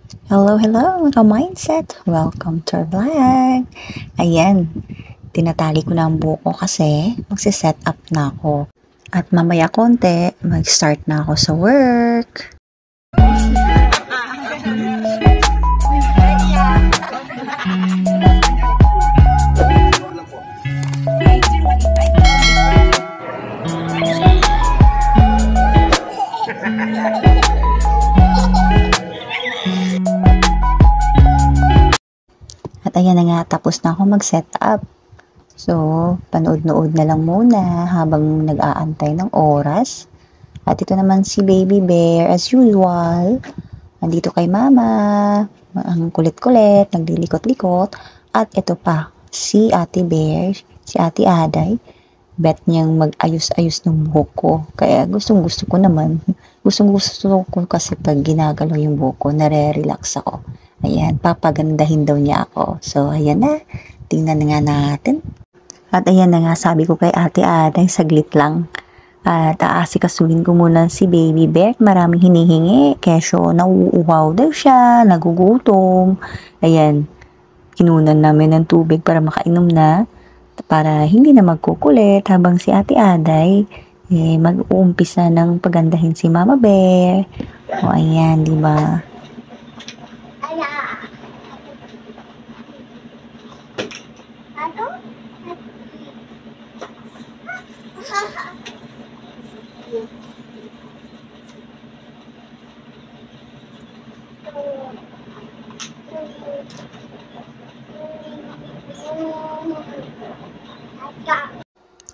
Hello, hello mga mindset! Welcome to our vlog! Ayan, tinatali ko na ang buko kasi magsiset up na ako. At mamaya konti, mag-start na ako sa work. At ayan na nga, tapos na ako mag-set up. So, panood-nood na lang muna habang nag-aantay ng oras. At ito naman si Baby Bear as usual. Nandito kay Mama. Ang kulit-kulit, naglilikot-likot. At ito pa, si Ate Bear, si Ate Aday. Bet niyang mag-ayos-ayos ng buhok ko. Kaya gustong-gusto ko naman. Gustong-gusto ko kasi pag ginagalaw yung buhok ko, nare-relax ako. Ayan, papagandahin daw niya ako. So, ayan na. Tingnan na nga natin. At ayan na nga, sabi ko kay Ate Aday, saglit lang. At aasikasuhin ko muna si Baby Bear. Maraming hinihingi. Kesyo, nauuhaw daw siya, nagugutom. Ayan, kinunan namin ng tubig para makainom na. Para hindi na magkukulit habang si Ate Aday mag-uumpisa ng pagandahin si Mama Bear. O ayan, di ba?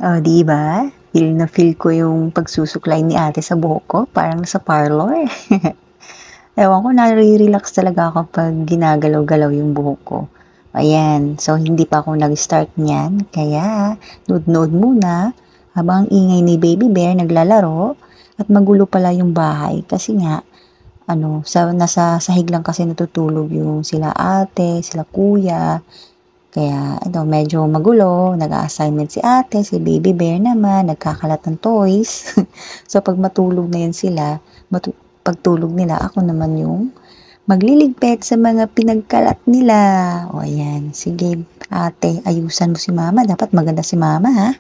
Oh, di ba? Feel na feel ko yung pagsusuklay ni ate sa buhok ko. Parang sa parlor. Ewan ko, nare-relax talaga ako pag ginagalaw-galaw yung buhok ko. Ayan. So, hindi pa ako nag-start niyan. Kaya, nood-nood muna habang ingay ni Baby Bear naglalaro at magulo pala yung bahay. Kasi nga, nasa sahig lang kasi natutulog yung sila ate, sila kuya. Kaya, medyo magulo. Nag-assignment si ate, si Baby Bear naman, nagkakalat ng toys. So, pag matulog na yan sila, pagtulog nila, ako naman yung magliligpit sa mga pinagkalat nila. O, ayan. Sige, ate, ayusan mo si mama. Dapat maganda si mama, ha?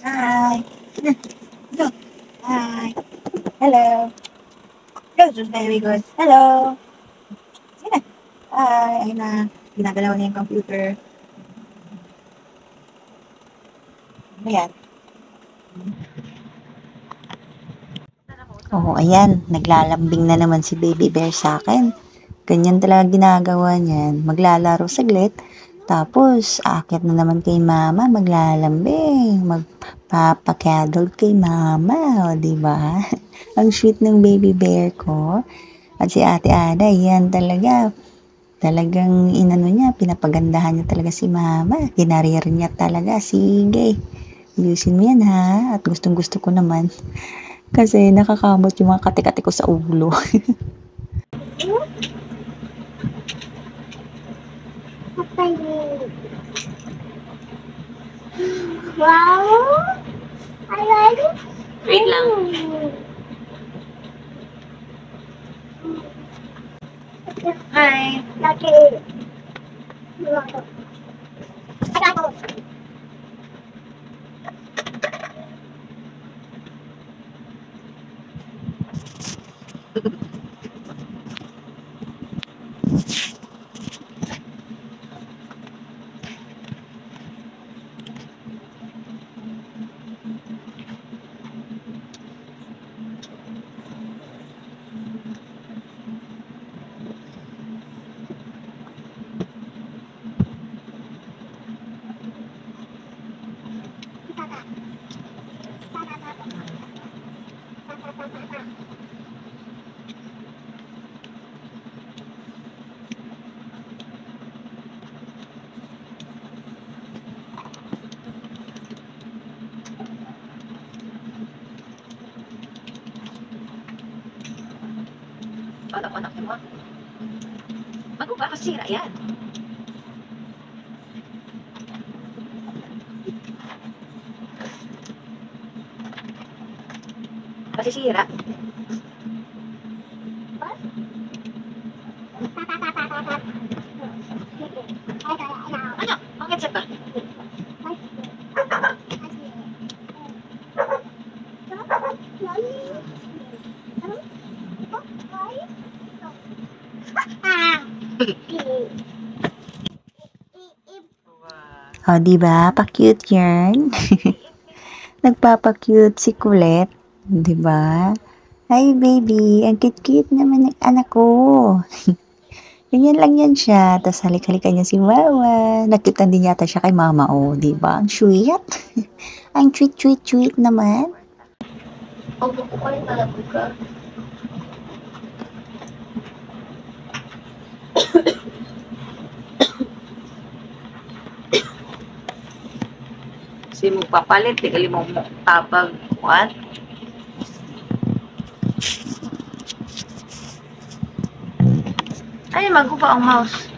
Hi. Hello. Hi. Hello. Good. Very good. Hello. Sino? Hi. Ayun na. Ginagalaw niya yung computer. Ayan. Oo, ayan. Naglalambing na naman si Baby Bear sa akin. Ganyan talaga ginagawa niyan. Maglalaro saglit. Tapos, aakyat na naman kay mama, maglalambing, magpapakyadol kay mama, o, diba? Ang sweet ng Baby Bear ko. At si Ate Ada, yan talaga. Talagang inano niya, pinapagandahan niya talaga si mama. Ginarir niya talaga. Sige, ayusin mo yan ha. At gustong gusto ko naman. Kasi nakakamot yung mga kati-kati ko sa ulo. Wow! I like it. Wait lang. Hi. Lucky. I got those. Kala ko anak mo. Bago ba kasira yan? Masisira? Ano? Bakit sa ba? O, diba? Pa-cute yan. Nagpapa-cute si Colette. Diba? Hi, baby. Ang cute-cute naman ng anak ko. Ganyan lang yan siya. Tapos halik-halikan niya si Wawa. Nakitan din yata siya kay mama. O, diba? Ang sweet. Ang sweet naman. Ang kukulit talaga ka. Kasi magpapalit, tigali mo tapag kuan. Ay, maguba ang mouse.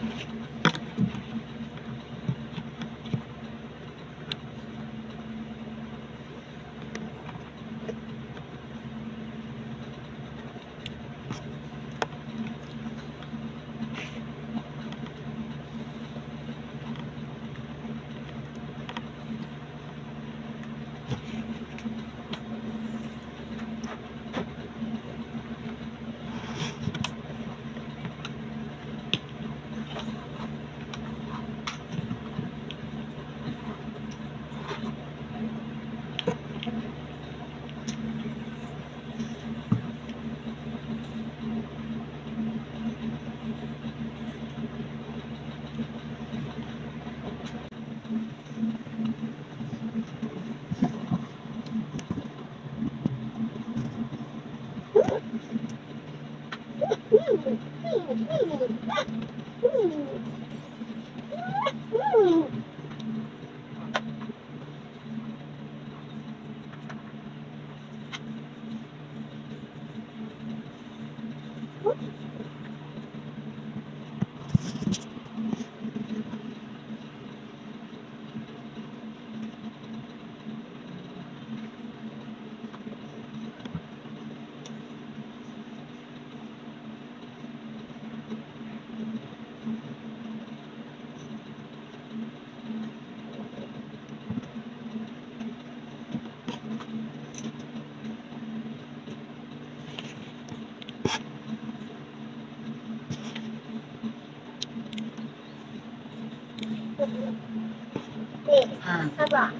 Apa?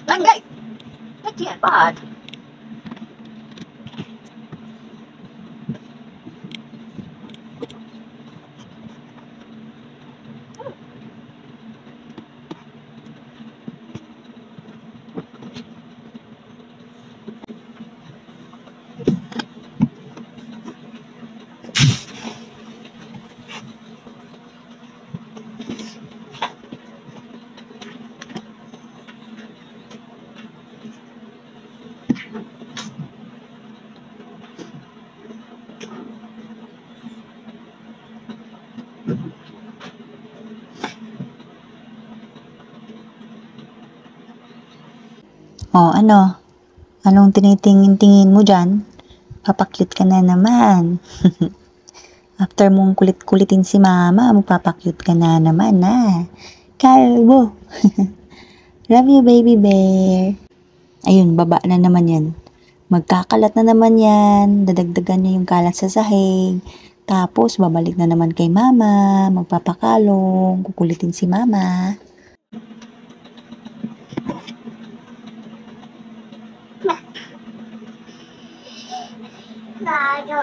Enggak. Kecil banget. Oh, ano? Anong tinitingin-tingin mo dyan? Papakyut ka na naman. After mong kulit-kulitin si mama, magpapakyut ka na naman, ha? Kalbo! Love you, baby bear. Ayun, baba na naman yan. Magkakalat na naman yan. Dadagdagan niya yung kalat sa sahig. Tapos, babalik na naman kay mama. Magpapakalong. Kukulitin si mama. Tayo.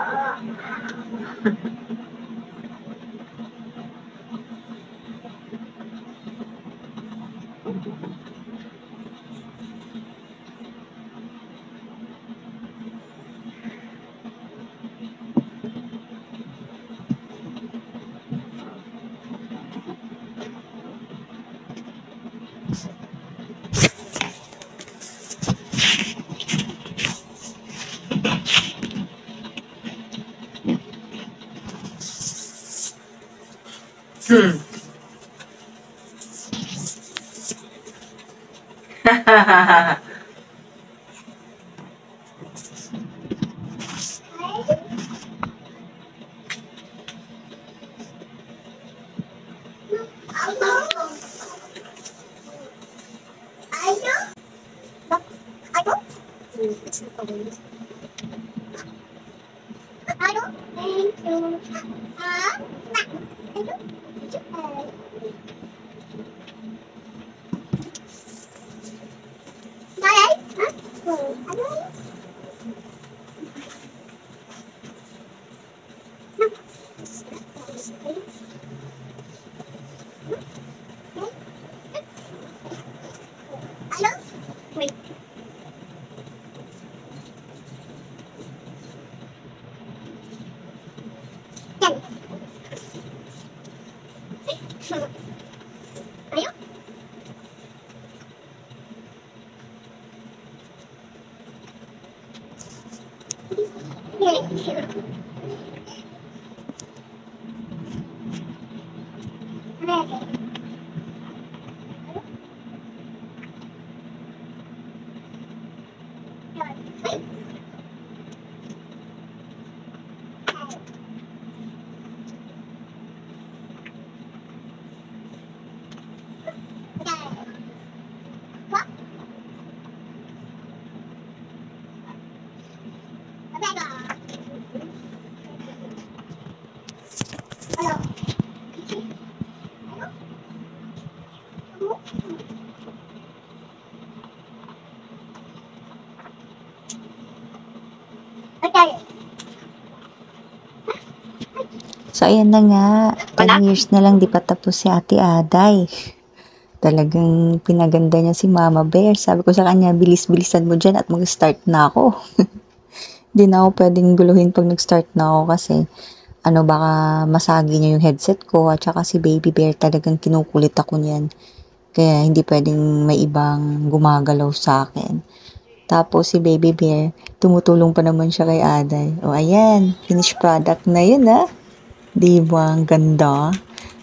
So, ayan na nga. 10 years na lang di pa tapos si Ate Aday. Talagang pinaganda niya si Mama Bear. Sabi ko sa kanya, bilis-bilisan mo dyan at mag-start na ako. Di na ako pwedeng guluhin pag nag-start na ako kasi baka masagi niya yung headset ko at saka si Baby Bear talagang kinukulit ako niyan. Kaya hindi pwedeng may ibang gumagalaw sa akin. Tapos si Baby Bear, tumutulong pa naman siya kay Aday. O ayan, finished product na yun Di ba? Ang ganda.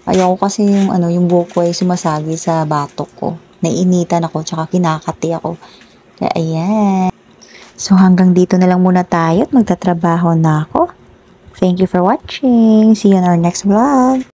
Ayoko kasi yung buhok ko ay sumasagi sa batok ko. Naiinitan ako, tsaka kinakati ako. Kaya ayan. So hanggang dito na lang muna tayo at magtatrabaho na ako. Thank you for watching. See you in our next vlog.